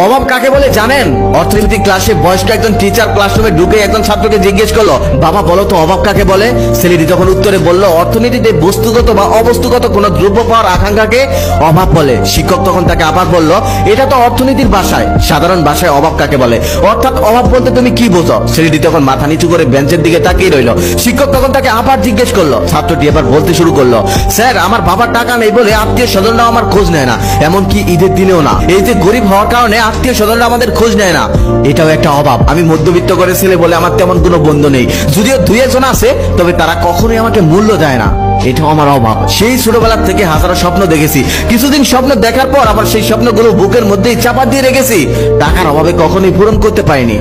অভাব কাকে বলে জানেন? অর্থনীতি ক্লাসে বয়স্ক একজন টিচার ক্লাসরুমে ঢুকে একজন ছাত্রকে জিজ্ঞেস করলো, বাবা বলো তো অভাব কাকে বলে? ছেলেটি যখন উত্তরে বলল, অর্থনীতিতে বস্তুগত বা অবস্তুগত কোনো দ্রব্য পাওয়ার আকাঙ্ক্ষাকে অভাব বলে। শিক্ষক তখন তাকে আবার বলল, এটা তো অর্থনীতির ভাষায়, সাধারণ ভাষায় অভাব কাকে বলে? অর্থাৎ অভাব বলতে তুমি কি বোঝো? ছেলেটি তখন মাথা নিচু করে বেঞ্চের দিকে তাকিয়ে রইল। শিক্ষক তখন তাকে আবার জিজ্ঞেস করলো। ছাত্রটি এবার বলতে শুরু করলো, স্যার আমার বাবার টাকা নেই বলে আত্মীয় স্বজনরা আমার খোঁজ নেয় না, এমনকি ঈদের দিনেও না। এই যে গরিব হওয়ার কারণে আত্মীয় স্বজনরা আমাদের খোঁজ নেয় না, এটাও একটা অভাব। আমি মধ্যবিত্ত করে ছেলে বলে আমার তেমন কোনো বন্ধু নেই, যদিও দুই একজন আছে, তবে তারা কখনোই আমাকে মূল্য দেয় না, এটাও আমার অভাব। সেই ছোটবেলা থেকে হাজারো স্বপ্ন দেখেছি, কিছুদিন স্বপ্ন দেখার পর আবার সেই স্বপ্নগুলো বুকের মধ্যেই চাপা দিয়ে রেখেছি, টাকার অভাবে কখনোই পূরণ করতে পারিনি,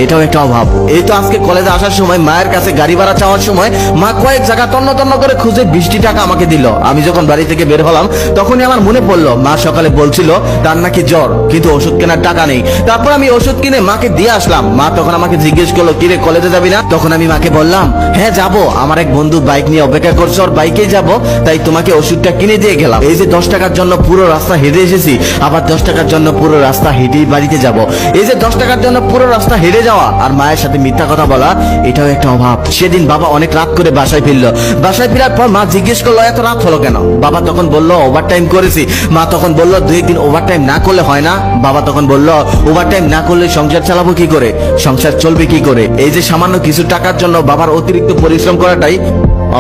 এটাও একটা অভাব। এই তো আজকে কলেজে আসার সময় মায়ের কাছে গাড়ি ভাড়া চাওয়ার সময় মা কয়েক জায়গা তন্ন তন্ন করে খুঁজে 20টি টাকা আমাকে দিল। আমি যখন বাড়ি থেকে বের হলাম তখনই আমার মনে পড়লো মা সকালে বলছিল তার নাকি জ্বর, কিন্তু ওষুধ কেনার টাকা নেই। তারপর আমি ওষুধ কিনে মাকে দিয়ে আসলাম। মা তখন আমাকে জিজ্ঞেস করলো, কিরে কলেজে যাবি না? তখন আমি মাকে বললাম, হ্যাঁ যাবো, আমার এক বন্ধু বাইক নিয়ে অপেক্ষা করছে, ওর বাইকেই যাবো, তাই তোমাকে ওষুধটা কিনে দিয়ে গেলাম। এই যে 10 টাকার জন্য পুরো রাস্তা হেঁটে এসেছি, আবার 10 টাকার জন্য পুরো রাস্তা হেঁটেই বাড়িতে যাব। এই যে 10 টাকার জন্য পুরো রাস্তা হেঁটে যাওয়া আর মায়ের সাথে মিথ্যা কথা বলা, এটাও একটা অভাব। সেদিন বাবা অনেক রাত করে বাসায় ফিরলো। বাসায় ফেরার পর মা জিজ্ঞেস করলো, এত রাত হলো কেন? বাবা তখন বললো, ওভারটাইম করেছি। মা তখন বললো, 2 দিন ওভারটাইম না করলে হয় না? বাবা তখন বললো, ওভারটাইম না করলে সংসার চালাবো কি করে, সংসার চলবে কি করে? এই যে সামান্য কিছু টাকার জন্য বাবার অতিরিক্ত পরিশ্রম করাটাই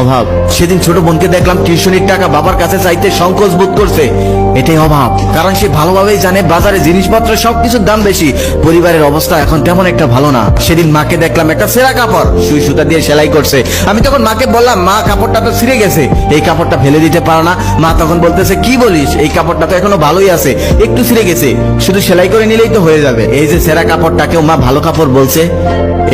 অভাব। সেদিন ছোট বোনকে দেখলাম টিউশনির টাকা বাবার কাছে চাইতে সংকোচ বোধ করছে, এটাই অভাব। কারণ সে ভালোভাবেই জানে বাজারে জিনিসপত্র সবকিছুর দাম বেশি, পরিবারের অবস্থা এখন তেমন একটা ভালো না। সেদিন মাকে দেখলাম একটা ছেঁড়া কাপড় সুই সুতা দিয়ে সেলাই করছে। আমি তখন মাকে বললাম, মা কাপড়টা তো ছিঁড়ে গেছে, এই কাপড়টা ফেলে দিতে পারো না? মা তখন বলতেছে, কি বলিস, এই কাপড়টা তো এখনো ভালোই আছে, একটু ছিঁড়ে গেছে, শুধু সেলাই করে নিলেই তো হয়ে যাবে। এই যে ছেঁড়া কাপড়টাকেও মা ভালো কাপড় বলছে,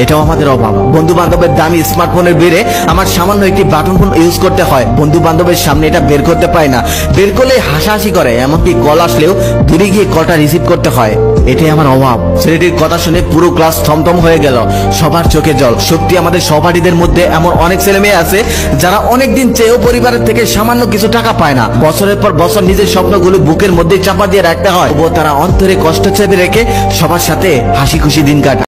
এটাও আমাদের অভাব। বন্ধু বান্ধবের দামি স্মার্টফোনের বেড়ে আমার সামান্য একটি বাটন ফোন ইউজ করতে হয়, বন্ধু বান্ধবের সামনে এটা বের করতে পারি না, বের করলে হাসাহাসি করে, এমনকি কল আসলেও দূরে গিয়ে কলটা রিসিভ করতে হয়, এটাই আমার অভাব। ছেলেটির কথা শুনে পুরো ক্লাস থমথম হয়ে গেল, সবার চোখে জল। সত্যি আমাদের সহপাঠীদের মধ্যে এমন অনেক ছেলে মেয়ে আছে যারা অনেক দিন চেয়েও পরিবারের থেকে সামান্য কিছু টাকা পায় না, বছরের পর বছর নিজের স্বপ্নগুলো বুকের মধ্যে চাপা দিয়ে রাখতে হয়, তবুও তারা অন্তরে কষ্ট চেপে রেখে সবার সাথে হাসি খুশি দিন কাটায়।